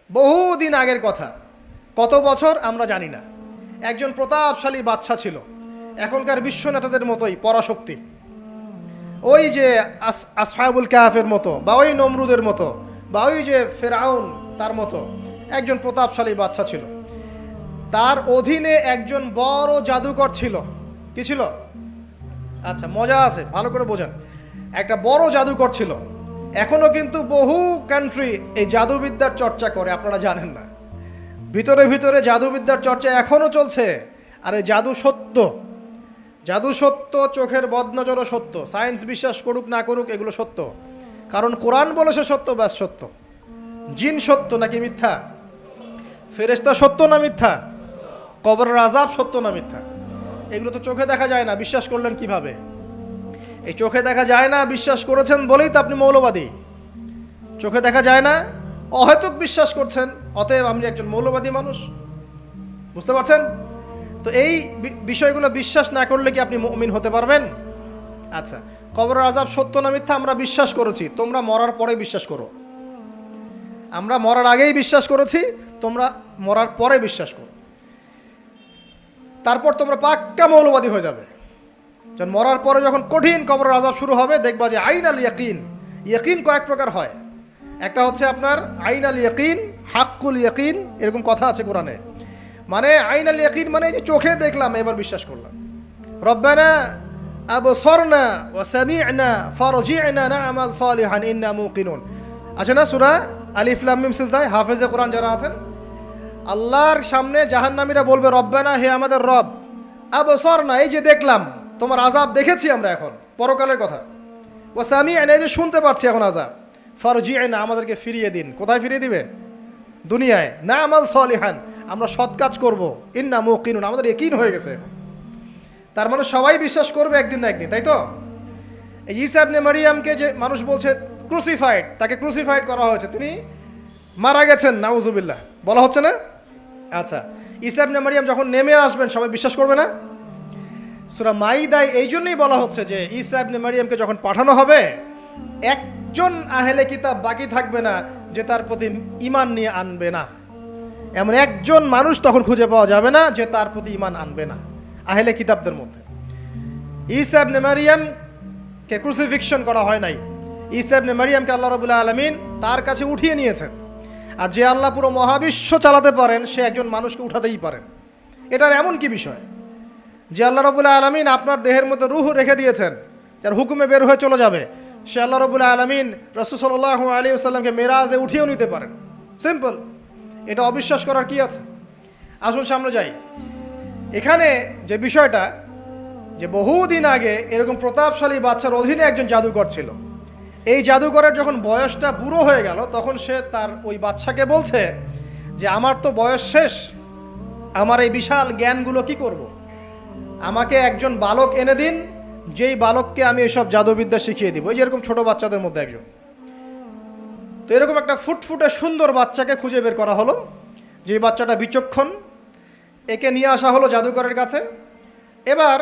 বহুদিন আগের কথা, কত বছর আমরা জানি না। একজন প্রতাপশালী বাদশা ছিল, এখনকার বিশ্ব নেতাদের মতোই পরাশক্তি, ওই যে আসহাবুল কাহাফের মতো, বা ওই নমরুদের মতো, বা ওই যে ফেরাউন তার মতো একজন প্রতাপশালী বাদশা ছিল। তার অধীনে একজন বড় জাদুকর ছিল। কি ছিল? আচ্ছা, মজা আছে, ভালো করে বোঝেন। একটা বড় জাদুকর ছিল। এখনো কিন্তু বহু কান্ট্রি এই জাদুবিদ্যার চর্চা করে, আপনারা জানেন না। ভিতরে ভিতরে জাদুবিদ্যার চর্চা এখনো চলছে। আর এই জাদু সত্য, জাদু সত্য, চোখের বদনজরও সত্য। সায়েন্স বিশ্বাস করুক না করুক, এগুলো সত্য। কারণ কোরআন বলেছে সত্য, ব্যাস সত্য। জিন সত্য নাকি মিথ্যা? ফেরেশতা সত্য না মিথ্যা? কবরের আযাব সত্য না মিথ্যা? এগুলো তো চোখে দেখা যায় না, বিশ্বাস করলেন কিভাবে? এই চোখে দেখা যায় না বিশ্বাস করেছেন বলেই তো আপনি মৌলবাদী। চোখে দেখা যায় না, অহেতুক বিশ্বাস করছেন, অতএব আপনি একজন মৌলবাদী মানুষ। বুঝতে পারছেন তো? এই বিষয়গুলো বিশ্বাস না করলে কি আপনি মুমিন হতে পারবেন? আচ্ছা, কবরের আযাব সত্য না মিথ্যা আমরা বিশ্বাস করেছি, তোমরা মরার পরে বিশ্বাস করো। আমরা মরার আগেই বিশ্বাস করেছি, তোমরা মরার পরে বিশ্বাস করো। তারপর তোমরা পাক্কা মৌলবাদী হয়ে যাবে। যখন মরার পরে যখন কঠিন কবরের আযাব শুরু হবে, দেখবা যে আইন আল ইয়াকিন। ইয়াকিন কয়েক প্রকার হয়। একটা হচ্ছে আপনার আইন আল ইয়াকিন, হাক্কুল ইয়াকিন, এরকম কথা আছে কোরআনে। মানে আইন আল ইয়াকিন মানে যে চোখে দেখলাম এবার বিশ্বাস করলাম। রব্বানা আবসারনা ওয়া সামি'না ফারজি'না না'মাল সালিহান ইন্না মুকিনুন। আছে না সূরা আলিফ লাম মিম সিজদা? হাফেজে কোরআন যারা আছেন, আল্লাহর সামনে জাহান্নামীরা বলবে, রব্বানা, হে আমাদের রব, আবসারনা, এই যে দেখলাম, তোমার আযাব দেখেছি আমরা, এখন পরকালের কথা। ওয়া সামি'না, এই যে শুনতে পাচ্ছি এখন আযাব, ফারজি'না, আমাদেরকে ফিরিয়ে দিন। কোথায় ফিরিয়ে দিবে? দুনিয়ায়। না'মাল সালিহান, আমরা সৎ কাজ করব, ইন্না মুকিনুন, আমাদের ইয়াকিন হয়ে গেছে। তার মানে সবাই বিশ্বাস করবে একদিন না একদিন, তাই তো? এই ঈসা ইবনে মারইয়ামকে যে মানুষ বলছে ক্রুসিফাইড, তাকে ক্রুসিফাইড করা হয়েছে, তিনি মারা গেছেন, নাউজুবিল্লাহ, বলা হচ্ছে না? আচ্ছা, ঈসা ইবনে মারইয়াম যখন নেমে আসবেন সবাই বিশ্বাস করবে না? সূরা মাইদায় এই জন্যই বলা হচ্ছে যে ঈসা ইবনে মারইয়ামকে যখন পাঠানো হবে, একজন আহলে কিতাব বাকি থাকবে না যে তার প্রতি ঈমান নিয়ে আনবে না। এমন একজন মানুষ তখন খুঁজে পাওয়া যাবে না যে তার প্রতি ঈমান আনবে না আহলে কিতাবদের মধ্যে। ঈসা ইবনে মারইয়ামকে ক্রুসিফিকশন করা হয় নাই। ঈসা ইবনে মারইয়ামকে আল্লাহ রাব্বুল আলামিন তার কাছে উঠিয়ে নিয়েছেন। আর যে আল্লাহ পুরো মহাবিশ্ব চালাতে পারেন, সে একজন মানুষকে উঠাতেই পারেন। এটার এমন কি বিষয় যে আল্লাহ রাব্বুল আলামিন আপনার দেহের মধ্যে রূহ রেখে দিয়েছেন, যার হুকুমে বের হয়ে চলে যাবে, সে আল্লাহ রাব্বুল আলামিন রাসূল সাল্লাল্লাহু আলাইহি ওয়াসাল্লামকে মেরাজে উঠিয়েও নিতে পারেন। সিম্পল। এটা অবিশ্বাস করার কি আছে? আসুন সামনে যাই। এখানে যে বিষয়টা, যে বহুদিন আগে এরকম প্রতাপশালী বাদশার অধীনে একজন জাদুকর ছিল। এই জাদুকরের যখন বয়সটা বুড়ো হয়ে গেল, তখন সে তার ওই বাদশাকে বলছে যে আমার তো বয়স শেষ, আমার এই বিশাল জ্ঞানগুলো কি করব? আমাকে একজন বালক এনে দিন, যেই বালককে আমি এসব জাদুবিদ্যা শিখিয়ে দিব। এই যেরকম ছোট বাচ্চাদের মধ্যে একজন। তো এরকম একটা ফুটফুটে সুন্দর বাচ্চাকে খুঁজে বের করা হলো, যে বাচ্চাটা বিচক্ষণ। একে নিয়ে আসা হলো জাদুকরের কাছে। এবার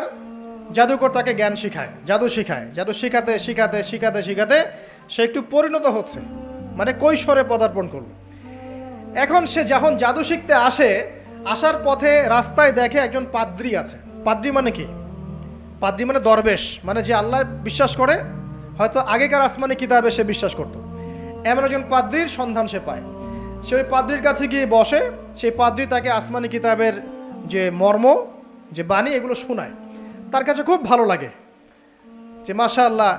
জাদুকর তাকে জ্ঞান শিখায়, জাদু শিখায়। জাদু শিখাতে শিখাতে শিখাতে শিখাতে সে একটু পরিণত হচ্ছে, মানে কৈশোরে পদার্পণ করল। এখন সে যখন জাদু শিখতে আসে, আসার পথে রাস্তায় দেখে একজন পাদ্রী আছে। পাদ্রী মানে কি? পাদ্রী মানে দরবেশ, মানে যে আল্লাহ বিশ্বাস করে, হয়তো আগেকার আসমানি কিতাবে সে বিশ্বাস করত। এমন একজন পাদ্রীর সন্ধান সে পায়। সে ওই পাদ্রীর কাছে গিয়ে বসে। সেই পাদ্রী তাকে আসমানি কিতাবের যে মর্ম, যে বাণী, এগুলো শোনায়। তার কাছে খুব ভালো লাগে যে মাশাআল্লাহ,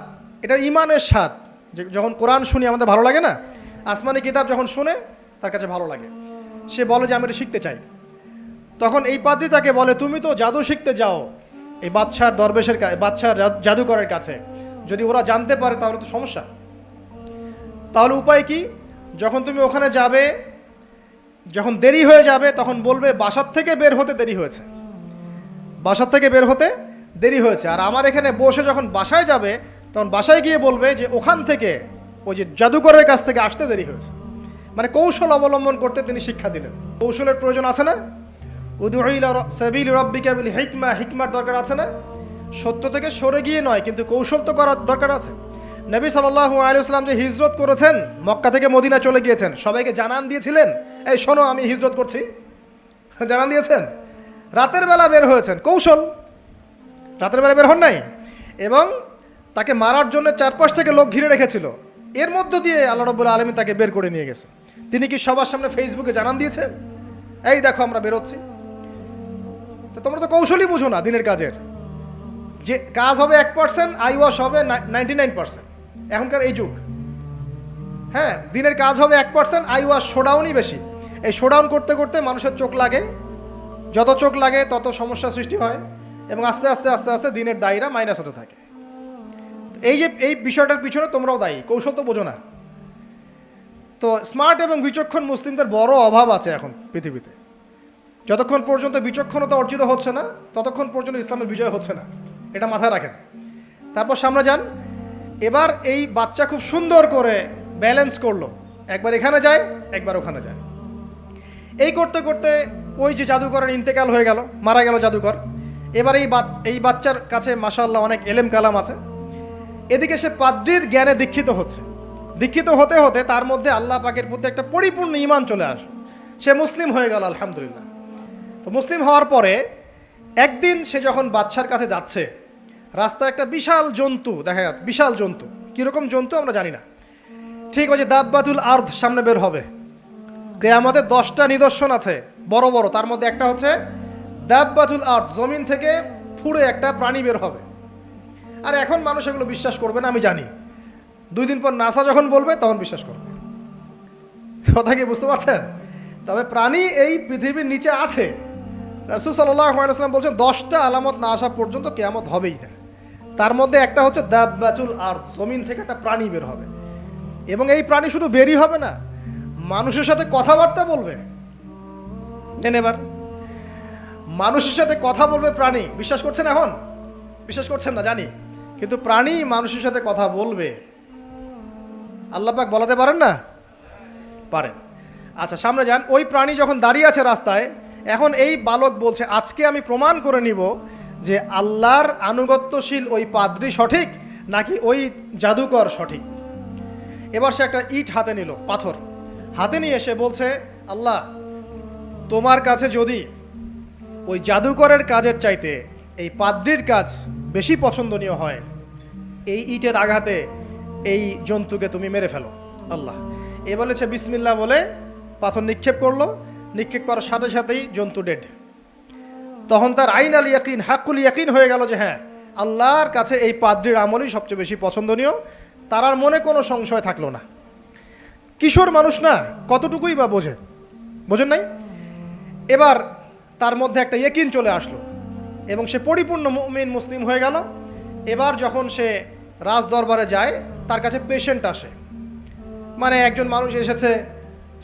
এটার ইমানের স্বাদ। যে যখন কোরআন শুনি আমাদের ভালো লাগে না, আসমানি কিতাব যখন শুনে তার কাছে ভালো লাগে। সে বলে যে আমি এটা শিখতে চাই। তখন এই পাদ্রী তাকে বলে, তুমি তো জাদু শিখতে যাও এই বাদশার দরবেশের বাদশার জাদুকরের কাছে, যদি ওরা জানতে পারে তাহলে তো সমস্যা। তাহলে উপায় কি? যখন তুমি ওখানে যাবে, যখন দেরি হয়ে যাবে, তখন বলবে বাসার থেকে বের হতে দেরি হয়েছে, বাসার থেকে বের হতে দেরি হয়েছে। আর আমার এখানে বসে যখন বাসায় যাবে, তখন বাসায় গিয়ে বলবে যে ওখান থেকে, ওই যে জাদুকরের কাছ থেকে আসতে দেরি হয়েছে। মানে কৌশল অবলম্বন করতে তিনি শিক্ষা দিলেন। কৌশলের প্রয়োজন আছে না? উদউ ইলা সাবিলি রাব্বিকা বিল হিকমা, হিকমার দরকার আছে না? সত্য থেকে সরে গিয়ে নয়, কিন্তু কৌশল তো করার দরকার আছে। নবী সাল্লাল্লাহু আলাইহি ওয়াসাল্লাম যে হিজরত করেছেন, মক্কা থেকে মদিনা চলে গিয়েছেন, সবাইকে জানান দিয়েছিলেন, এই শোনো আমি হিজরত করছি, জানান দিয়েছেন? রাতের বেলা বের হয়েছেন, কৌশল, রাতের বেলা বের হন নাই, এবং তাকে মারার জন্য চারপাশ থেকে লোক ঘিরে রেখেছিল, এর মধ্য দিয়ে আল্লাহ রাব্বুল আলামিন তাকে বের করে নিয়ে গেছে। তিনি কি সবার সামনে ফেসবুকে জানান দিয়েছেন, এই দেখো আমরা বেরোচ্ছি? তো তোমরা তো কৌশলই বুঝো না দিনের কাজের, যে কাজ হবে 1%, আইওয়াশ হবে 99%। এখনকার এই যুগ, হ্যাঁ, দিনের কাজ হবে 1%, আইওয়াশ শোডাউনই বেশি। এই শোডাউন করতে করতে মানুষের চোখ লাগে, যত চোখ লাগে তত সমস্যা সৃষ্টি হয়, এবং আস্তে আস্তে আস্তে আস্তে দিনের দায়রা মাইনাস হতে থাকে। এই যে এই বিষয়টার পিছনে তোমরাও দায়ী, কৌশল তো বোঝো না। তো স্মার্ট এবং বিচক্ষণ মুসলিমদের বড় অভাব আছে এখন পৃথিবীতে। যতক্ষণ পর্যন্ত বিচক্ষণতা অর্জিত হচ্ছে না, ততক্ষণ পর্যন্ত ইসলামের বিজয় হচ্ছে না, এটা মাথায় রাখেন। তারপর সামনে যান। এবার এই বাচ্চা খুব সুন্দর করে ব্যালেন্স করলো, একবার এখানে যায়, একবার ওখানে যায়। এই করতে করতে ওই যে জাদুকরের ইন্তেকাল হয়ে গেল, মারা গেল জাদুকর। এবার এই বাচ্চার কাছে মাশাআল্লাহ অনেক এলেম কালাম আছে। এদিকে সে পাদ্রীর জ্ঞানে দীক্ষিত হচ্ছে। দীক্ষিত হতে হতে তার মধ্যে আল্লাহ পাকের প্রতি একটা পরিপূর্ণ ঈমান চলে আসে, সে মুসলিম হয়ে গেল, আলহামদুলিল্লাহ। তো মুসলিম হওয়ার পরে একদিন সে যখন বাদশার কাছে যাচ্ছে, রাস্তায় একটা বিশাল জন্তু দেখা যাচ্ছে, বিশাল জন্তু, কীরকম জন্তু আমরা জানি না। ঠিক ওই যে দাব্বাতুল আরদ সামনে বের হবে, কিয়ামতের 10টা নিদর্শন আছে বড় বড়, তার মধ্যে একটা হচ্ছে দাব্বাতুল আরদ, জমিন থেকে ফুড়ে একটা প্রাণী বের হবে। আর এখন মানুষ এগুলো বিশ্বাস করবে না, আমি জানি। 2 দিন পর নাসা যখন বলবে তখন বিশ্বাস করবে। কথা কি বুঝতে পারছেন? তবে প্রাণী এই পৃথিবীর নিচে আছে। রাসূল সাল্লাল্লাহু আলাইহি ওয়াসাল্লাম বলছেন 10টা আলামত না আসা পর্যন্ত কিয়ামত হবেই না। তার মধ্যে একটা হচ্ছে দাব্বাতুল আরদ, জমিন থেকে একটা প্রাণী বের হবে, এবং এই প্রাণী শুধু বেরই হবে না, মানুষের সাথে কথাবার্তা বলবে। এবার মানুষের সাথে কথা বলবে প্রাণী, বিশ্বাস করছেন? এখন বিশ্বাস করছেন না জানি, কিন্তু প্রাণী মানুষের সাথে কথা বলবে। আল্লাহ পাক বলাতে পারেন না? পারেন। আচ্ছা সামনে যান। ওই প্রাণী যখন দাঁড়িয়ে আছে রাস্তায়, এখন এই বালক বলছে আজকে আমি প্রমাণ করে নিব যে আল্লাহর আনুগত্যশীল ওই পাদ্রী সঠিক নাকি ওই জাদুকর সঠিক। এবার সে একটা ইট হাতে নিল, পাথর হাতে নিয়ে এসে বলছে, আল্লাহ তোমার কাছে যদি ওই জাদুকরের কাজের চাইতে এই পাদ্রীর কাজ বেশি পছন্দনীয় হয়, এই ইটের আঘাতে এই জন্তুকে তুমি মেরে ফেলো আল্লাহ। এ বলেছে বিসমিল্লাহ বলে পাথর নিক্ষেপ করলো, নিক্ষেপ করার সাথে সাথেই জন্তু ডেড। তখন তার আইন আল ইয়াকিন, হাক্কুল ইয়াকিন হয়ে গেল যে হ্যাঁ, আল্লাহর কাছে এই পাদ্রীর আমলই সবচেয়ে বেশি পছন্দনীয়। তার আর মনে কোনো সংশয় থাকলো না। কিশোর মানুষ না, কতটুকুই বা বোঝেন নাই? এবার তার মধ্যে একটা ইয়াকিন চলে আসলো এবং সে পরিপূর্ণ মুমিন মুসলিম হয়ে গেল। এবার যখন সে রাজ দরবারে যায়, তার কাছে পেশেন্ট আসে, মানে একজন মানুষ এসেছে,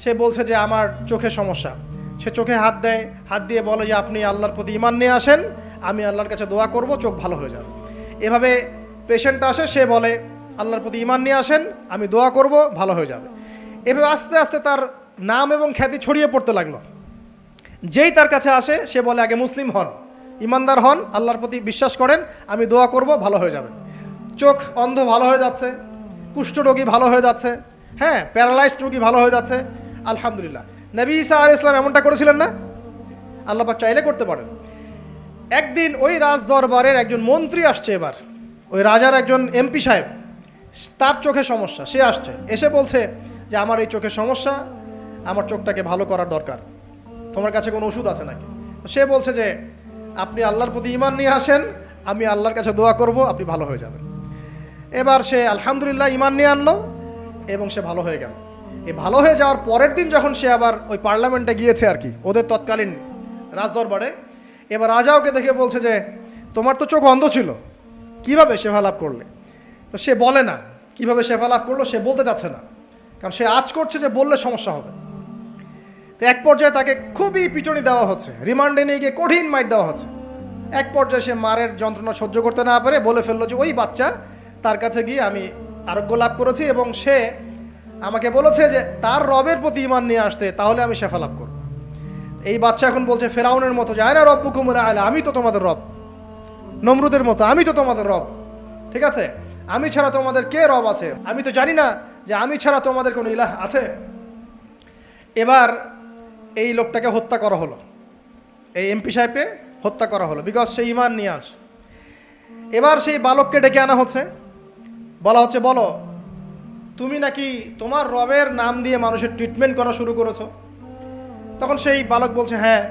সে বলছে যে আমার চোখে সমস্যা। সে চোখে হাত দেয়, হাত দিয়ে বলে যে আপনি আল্লাহর প্রতি ঈমান নিয়ে আসেন, আমি আল্লাহর কাছে দোয়া করব, চোখ ভালো হয়ে যাবে। এভাবে পেশেন্ট আসে, সে বলে আল্লাহর প্রতি ঈমান নিয়ে আসেন, আমি দোয়া করব, ভালো হয়ে যাবে। এভাবে আস্তে আস্তে তার নাম এবং খ্যাতি ছড়িয়ে পড়তে লাগলো। যেই তার কাছে আসে সে বলে আগে মুসলিম হন, ইমানদার হন, আল্লাহর প্রতি বিশ্বাস করেন, আমি দোয়া করব, ভালো হয়ে যাবে। চোখ অন্ধ ভালো হয়ে যাচ্ছে, কুষ্ঠরোগী ভালো হয়ে যাচ্ছে, হ্যাঁ, প্যারালাইজড রোগী ভালো হয়ে যাচ্ছে, আলহামদুলিল্লাহ। নবী ঈসা আলাইহিস সালাম এমনটা করেছিলেন না? আল্লাহ পাক চাইলে করতে পারেন। একদিন ওই রাজ দরবারের একজন মন্ত্রী আসছে, এবার ওই রাজার একজন এমপি সাহেব, তার চোখে সমস্যা, সে আসছে, এসে বলছে যে আমার এই চোখের সমস্যা, আমার চোখটাকে ভালো করার দরকার, তোমার কাছে কোনো ওষুধ আছে নাকি? সে বলছে যে আপনি আল্লাহর প্রতি ঈমান নিয়ে আসেন, আমি আল্লাহর কাছে দোয়া করব, আপনি ভালো হয়ে যাবেন। এবার সে আলহামদুলিল্লাহ ঈমান নিয়ে আনলো এবং সে ভালো হয়ে গেল। এই ভালো হয়ে যাওয়ার পরের দিন যখন সে আবার ওই পার্লামেন্টে গিয়েছে আর কি, ওদের তৎকালীন রাজদরবারে, এবার রাজা ওকে দেখে বলছে যে তোমার তো চোখ অন্ধ ছিল, কিভাবে শেফা লাভ করলে? তো সে বলে না কিভাবে শেফা লাভ করলো, সে বলতে চাচ্ছে না, কারণ সে আজ করছে যে বললে সমস্যা হবে। তো এক পর্যায়ে তাকে খুবই পিটুনি দেওয়া হচ্ছে, রিমান্ডে নিয়ে গিয়ে কঠিন মাইট দেওয়া হচ্ছে। এক পর্যায়ে সে মারের যন্ত্রণা সহ্য করতে না পারে বলে ফেললো যে ওই বাচ্চা, তার কাছে গিয়ে আমি আরোগ্য লাভ করেছি এবং সে আমাকে বলেছে যে তার রবের প্রতি ঈমান নিয়ে আসতে, তাহলে আমি শেফা লাভ করব। এই বাচ্চা এখন বলছে ফেরাউনের মতো যে আয়না রব্বুকুমুল আ'লা, আমি তো তোমাদের রব, নমরুদের মতো আমি তো তোমাদের রব, ঠিক আছে, আমি ছাড়া তোমাদের কে রব আছে? আমি তো জানি না যে আমি ছাড়া তোমাদের কোনো ইলাহ আছে। এবার এই লোকটাকে হত্যা করা হলো, এই এমপি সাহেবকে হত্যা করা হলো, বিকজ সে ঈমান নিয়ে আসে। এবার সেই বালককে ডেকে আনা হচ্ছে, বলা হচ্ছে বলো তুমি নাকি তোমার রবের নাম দিয়ে মানুষের ট্রিটমেন্ট করা শুরু করেছো। তখন সেই বালক বলছে হ্যাঁ,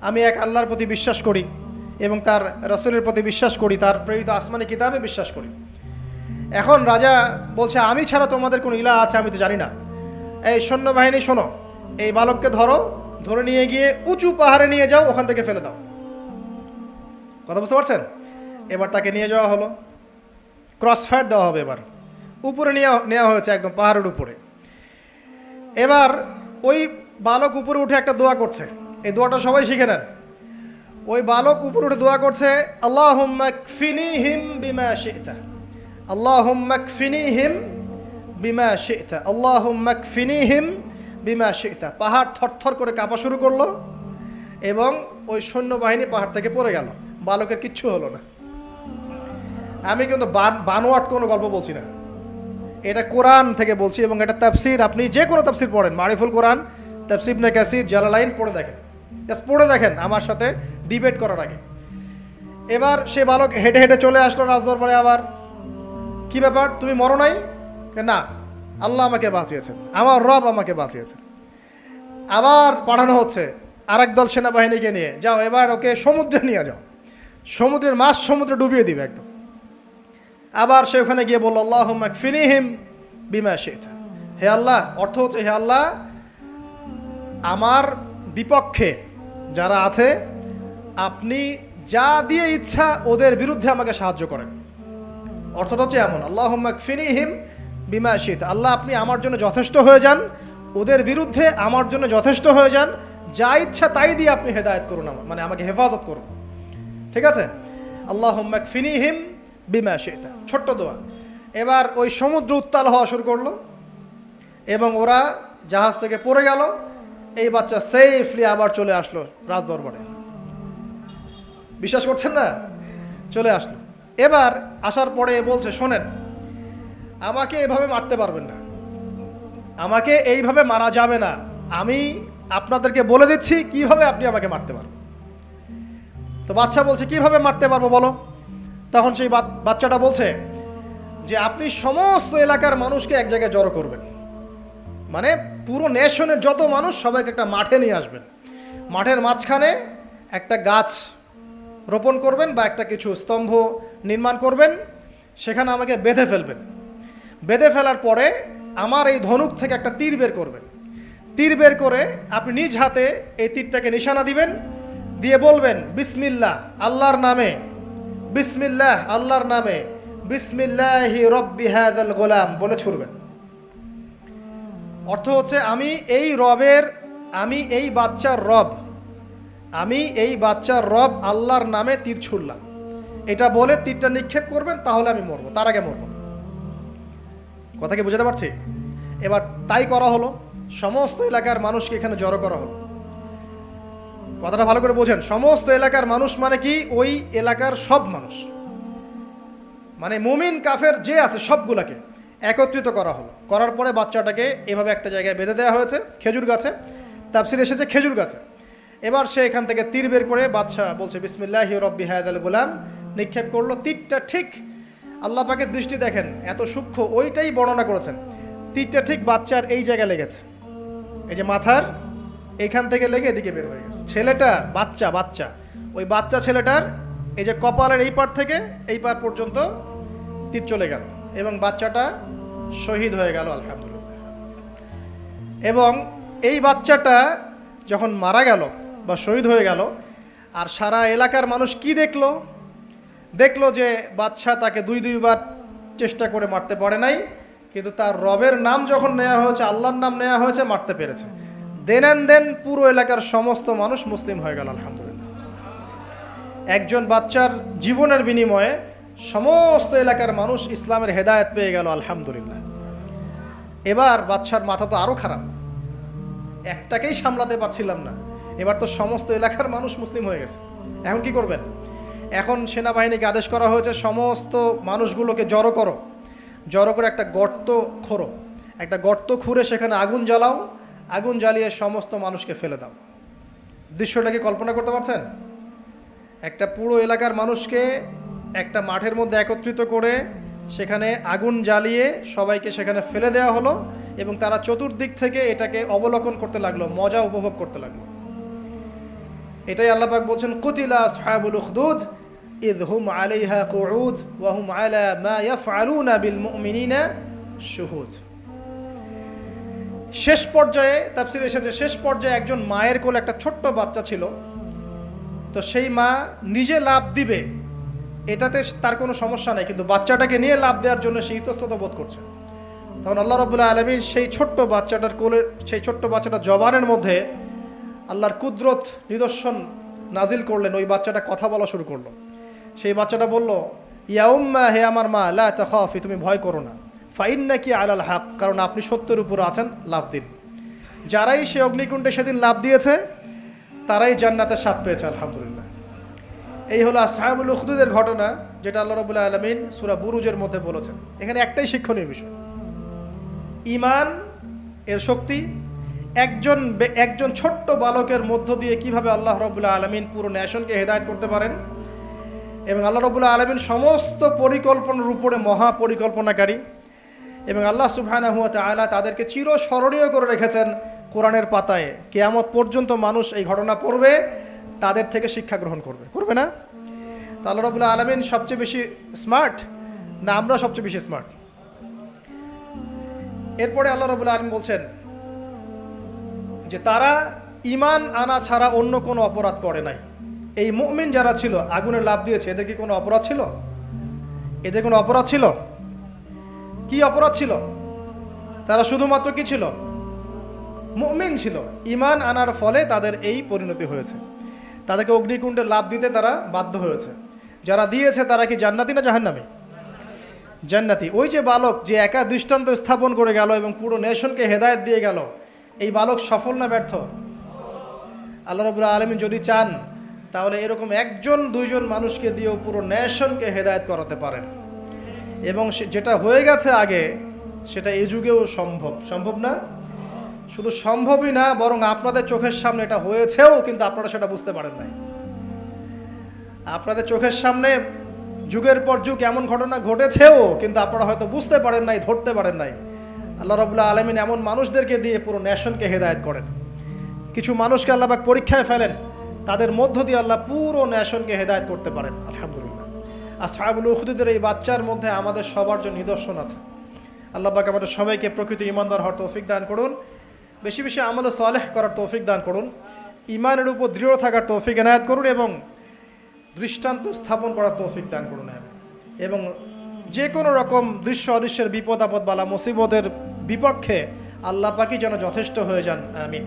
আমি এক আল্লাহর প্রতি বিশ্বাস করি এবং তার রাসূলের প্রতি বিশ্বাস করি, তার প্রেরিত আসমানি কিতাবে বিশ্বাস করি। এখন রাজা বলছে আমি ছাড়া তোমাদের কোনো ইলাহ আছে আমি তো জানি না। এই সৈন্যবাহিনী শোনো, এই বালককে ধরো, ধরে নিয়ে গিয়ে উঁচু পাহাড়ে নিয়ে যাও, ওখান থেকে ফেলে দাও। কথা বুঝতে পারছেন? এবার তাকে নিয়ে যাওয়া হলো, ক্রস ফায়ার দেওয়া হবে, এবার উপরে নেওয়া হয়েছে, একদম পাহাড়ের উপরে। এবার ওই বালক উপরে উঠে একটা দোয়া করছে, এই দোয়াটা সবাই শিখে নেন। ওই বালক উপরে উঠে দোয়া করছে আল্লাহুম্মা কফিনিহিম বিমা শি'তা, আল্লাহুম্মা কফিনিহিম বিমা শি'তা, আল্লাহুম্মা কফিনিহিম বিমা শি'তা। পাহাড় থরথর করে কাঁপা শুরু করলো এবং ওই সৈন্যবাহিনী পাহাড় থেকে পড়ে গেল, বালকের কিচ্ছু হলো না। আমি কিন্তু বানোয়াট কোনো গল্প বলছি না, এটা কোরআন থেকে বলছি এবং এটা তাফসির। আপনি যে কোনো তাফসির পড়েন, মারিফুল কোরআন, তাফসির ইবনে কাসির, জালালাইন পড়ে দেখেন, জাস্ট পড়ে দেখেন আমার সাথে ডিবেট করার আগে। এবার সে বালক হেঁটে হেঁটে চলে আসলো রাজদরবারে। আবার কি ব্যাপার, তুমি মরো নাই? না, আল্লাহ আমাকে বাঁচিয়েছেন, আমার রব আমাকে বাঁচিয়েছেন। আবার পাঠানো হচ্ছে আরেক দল সেনাবাহিনীকে নিয়ে, যাও এবার ওকে সমুদ্রে নিয়ে যাও, সমুদ্রের মাছ সমুদ্রে ডুবিয়ে দিবে একদম। আবার সে ওখানে গিয়ে বলল আল্লাহুম্মা কফিনিহিম বিমা শি'তা, হে আল্লাহ, অর্থ হচ্ছে হে আল্লাহ আমার বিপক্ষে যারা আছে আপনি যা দিয়ে ইচ্ছা ওদের বিরুদ্ধে আমাকে সাহায্য করেন। অর্থটা হচ্ছে এমন, আল্লাহুম্মা কফিনিহিম বিমা শি'তা, আল্লাহ আপনি আমার জন্য যথেষ্ট হয়ে যান, ওদের বিরুদ্ধে আমার জন্য যথেষ্ট হয়ে যান, যা ইচ্ছা তাই দিয়ে আপনি হেদায়েত করুন, মানে আমাকে হেফাজত করুন। ঠিক আছে? আল্লাহুম্মা কফিনিহিম বিমা শি'তা, ছোট্ট দোয়া। এবার ওই সমুদ্র উত্তাল হওয়া শুরু করলো এবং ওরা জাহাজ থেকে পড়ে গেল। এই বাচ্চা সেফলি আবার চলে আসলো রাজদরবারে। বিশ্বাস করছেন না? চলে আসলো। এবার আসার পরে বলছে শোনেন, আমাকে এভাবে মারতে পারবেন না, আমাকে এইভাবে মারা যাবে না, আমি আপনাদেরকে বলে দিচ্ছি কিভাবে আপনি আমাকে মারতে পারবেন। তো বাচ্চা বলছে কিভাবে মারতে পারবো বলো। তখন সেই বাচ্চাটা বলছে যে আপনি সমস্ত এলাকার মানুষকে এক জায়গায় জড়ো করবেন, মানে পুরো নেশনের যত মানুষ সবাইকে একটা মাঠে নিয়ে আসবেন, মাঠের মাঝখানে একটা গাছ রোপণ করবেন বা একটা কিছু স্তম্ভ নির্মাণ করবেন, সেখানে আমাকে বেঁধে ফেলবেন। বেঁধে ফেলার পরে আমার এই ধনুক থেকে একটা তীর বের করবেন, তীর বের করে আপনি নিজ হাতে এই তীরটাকে নিশানা দিবেন, দিয়ে বলবেন বিসমিল্লাহ আল্লাহর নামে, বিসমিল্লাহ আল্লাহর নামে, বিসমিল্লাহি রব্বি হাযাল গোলাম বলে ছুড়বেন। অর্থ হচ্ছে আমি এই রবের, আমি এই বাচ্চার রব, আমি এই বাচ্চার রব আল্লাহর নামে তীর ছুড়লাম, এটা বলে তীরটা নিক্ষেপ করবেন, তাহলে আমি মরবো, তার আগে মরবো। কথা কি বুঝতে পারছি? এবার তাই করা হলো, সমস্ত এলাকার মানুষকে এখানে জড়ো করা হলো। কথাটা ভালো করে বোঝেন, সমস্ত এলাকার মানুষ মানে কি ওই এলাকার সব মানুষ, মানে মুমিন কাফের যে আছে সবগুলাকে একত্রিত করা হলো। করার পরে বাচ্চাটাকে এভাবে একটা জায়গায় বেঁধে দেওয়া হয়েছে, খেজুর গাছে, তাফসিরে এসেছে খেজুর গাছে। এবার সে এখান থেকে তীর বের করে বাচ্চা বলছে বিসমিল্লাহি রব্বি হাযাল গোলাম, নিক্ষেপ করলো। তীরটা ঠিক, আল্লাহ পাকের দৃষ্টি দেখেন এত সূক্ষ্ম, ওইটাই বর্ণনা করেছেন। তীরটা ঠিক বাচ্চার এই জায়গায় লেগেছে, এই যে মাথার এখান থেকে লেগে এদিকে বের হয়ে গেছে। ছেলেটার বাচ্চা ওই বাচ্চা ছেলেটার এই যে কপালের এই পার থেকে এই পার পর্যন্ত তীর চলে গেল এবং বাচ্চাটা শহীদ হয়ে গেল আলহামদুলিল্লাহ। এবং এই বাচ্চাটা যখন মারা গেল বা শহীদ হয়ে গেল, আর সারা এলাকার মানুষ কি দেখলো? দেখলো যে বাচ্চা তাকে দুইবার চেষ্টা করে মারতে পারে নাই, কিন্তু তার রবের নাম যখন নেওয়া হয়েছে, আল্লাহর নাম নেওয়া হয়েছে, মারতে পেরেছে। দেন পুরো এলাকার সমস্ত মানুষ মুসলিম হয়ে গেল আলহামদুলিল্লাহ। একজন বাচ্চার জীবনের বিনিময়ে সমস্ত এলাকার মানুষ ইসলামের হেদায়েত পেয়ে গেল আলহামদুলিল্লাহ। এবার বাচ্চার মাথা তো আরো খারাপ, একটাকেই সামলাতে পারছিলাম না, এবার তো সমস্ত এলাকার মানুষ মুসলিম হয়ে গেছে। এখন কি করবেন? এখন সেনাবাহিনীকে আদেশ করা হয়েছে সমস্ত মানুষগুলোকে জড়ো করো, জড়ো করে একটা গর্ত খোঁড়ো, একটা গর্ত খুঁড়ে সেখানে আগুন জ্বালাও, আগুন জ্বালিয়ে সমস্ত মানুষকে ফেলে দাও। দৃশ্যটাকে কল্পনা করতে পারছেন? একটা পুরো এলাকার মানুষকে একটা মাঠের মধ্যে একত্রিত করে সেখানে আগুন জ্বালিয়ে সবাইকে সেখানে ফেলে দেওয়া হলো এবং তারা চতুর্দিক থেকে এটাকে অবলোকন করতে লাগলো, মজা উপভোগ করতে লাগলো। এটাই আল্লাহ পাক বলছেন, কুতিলা আসহাবুল উখদুদ ইয হুম আলাইহা কুউদ ওয়া হুম আলা মা ইয়াফআলুনা বিল মুমিনিনা শুহুদ। শেষ পর্যায়ে তাফসীরে এসেছে, শেষ পর্যায়ে একজন মায়ের কোলে একটা ছোট্ট বাচ্চা ছিল। তো সেই মা নিজে লাভ দিবে এটাতে তার কোনো সমস্যা নেই, কিন্তু বাচ্চাটাকে নিয়ে লাভ দেওয়ার জন্য সে ইতস্তত বোধ করছে। তখন আল্লাহ রাব্বুল আলামিন সেই ছোট্ট বাচ্চাটার কোলে, সেই ছোট্ট বাচ্চাটার জবানের মধ্যে আল্লাহর কুদরত নিদর্শন নাজিল করলেন। ওই বাচ্চাটা কথা বলা শুরু করলো। সেই বাচ্চাটা বলল, ইয়া উম্মা, হে আমার মা, লা তাখাফি, তুমি ভয় করো না, ফাইন্নাকি আলাল হক, কারণ আপনি সত্যের উপর আছেন, লাভ দিন। যারাই সে অগ্নিকুণ্ডে সেদিন লাভ দিয়েছে তারাই জান্নাতের স্বাদ পেয়েছে, আলহামদুলিল্লাহ। এই হলো আসহাবুল উখদুদের ঘটনা, যেটা আল্লাহ রাব্বুল আলামিন সূরা বুরুজের মধ্যে বলেছেন। এখানে একটাই শিক্ষণীয় বিষয়, ঈমান এর শক্তি, একজন ছোট্ট বালকের মধ্য দিয়ে কিভাবে আল্লাহ রাব্বুল আলামিন পুরো নেশনকে হেদায়েত করতে পারেন, এবং আল্লাহ রাব্বুল আলামিন সমস্ত পরিকল্পনার উপরে মহা পরিকল্পনাকারী, এবং আল্লাহ সুবহানাহু ওয়া তাআলা তাদেরকে চিরস্মরণীয় করে রেখেছেন কোরআনের পাতায়। কিয়ামত পর্যন্ত মানুষ এই ঘটনা পড়বে, তাদের থেকে শিক্ষা গ্রহণ করবে না? তা আল্লাহ রাব্বুল আলামিন সবচেয়ে বেশি স্মার্ট না আমরা সবচেয়ে বেশি স্মার্ট? এরপরে আল্লাহ রাব্বুল আলামিন বলছেন যে তারা ঈমান আনা ছাড়া অন্য কোনো অপরাধ করে নাই। এই মুমিন যারা ছিল, আগুনে লাফ দিয়েছে, এদের কি কোনো অপরাধ ছিল? এদের কোনো অপরাধ ছিল? কি অপরাধ ছিল? তারা শুধুমাত্র কি ছিল? মুমিন ছিল। ঈমান আনার ফলে তাদের এই পরিণতি হয়েছে, তাদেরকে অগ্নিকুণ্ডে লাফ দিতে তারা বাধ্য হয়েছে। যারা দিয়েছে তারা কি জান্নাতি না জাহান্নামী? জান্নাতি। ওই যে বালক যে একা দৃষ্টান্ত স্থাপন করে গেল এবং পুরো নেশনকে হেদায়েত দিয়ে গেল, এই বালক সফল না ব্যর্থ? আল্লাহ রাব্বুল আলামিন যদি চান তাহলে এরকম একজন দুইজন মানুষকে দিয়েও পুরো নেশনকে হেদায়েত করাতে পারেন, এবং যেটা হয়ে গেছে আগে সেটা এই যুগেও সম্ভব না? শুধু সম্ভবই না, বরং আপনাদের চোখের সামনে এটা হয়েছেও, কিন্তু আপনারা সেটা বুঝতে পারেন নাই। আপনাদের চোখের সামনে যুগের পর যুগ এমন ঘটনা ঘটেছেও, কিন্তু আপনারা হয়তো বুঝতে পারেন নাই, ধরতে পারেন নাই। আল্লাহ রাব্বুল আলামিন এমন মানুষদেরকে দিয়ে পুরো নেশনকে হেদায়েত করেন। কিছু মানুষকে আল্লাহ পাক পরীক্ষায় ফেলেন, তাদের মধ্য দিয়ে আল্লাহ পুরো নেশনকে হেদায়েত করতে পারেন, আলহামদুলিল্লাহ। আসহাবুল উখদুদের এই বাচ্চার মধ্যে আমাদের সবার জন্য নিদর্শন আছে। আল্লাহ পাক আমাদের সবাইকে প্রকৃত ঈমানদার হওয়ার তৌফিক দান করুন, বেশি বেশি আমল সালেহ করার তৌফিক দান করুন, ঈমানের উপর দৃঢ় থাকার তৌফিক এনায়েত করুন, এবং দৃষ্টান্ত স্থাপন করার তৌফিক দান করুন, এবং যে কোনো রকম দৃশ্য অদৃশ্যের বিপদ আপদ বালা মুসিবতের বিপক্ষে আল্লাহ পাকই যেন যথেষ্ট হয়ে যান, আমিন।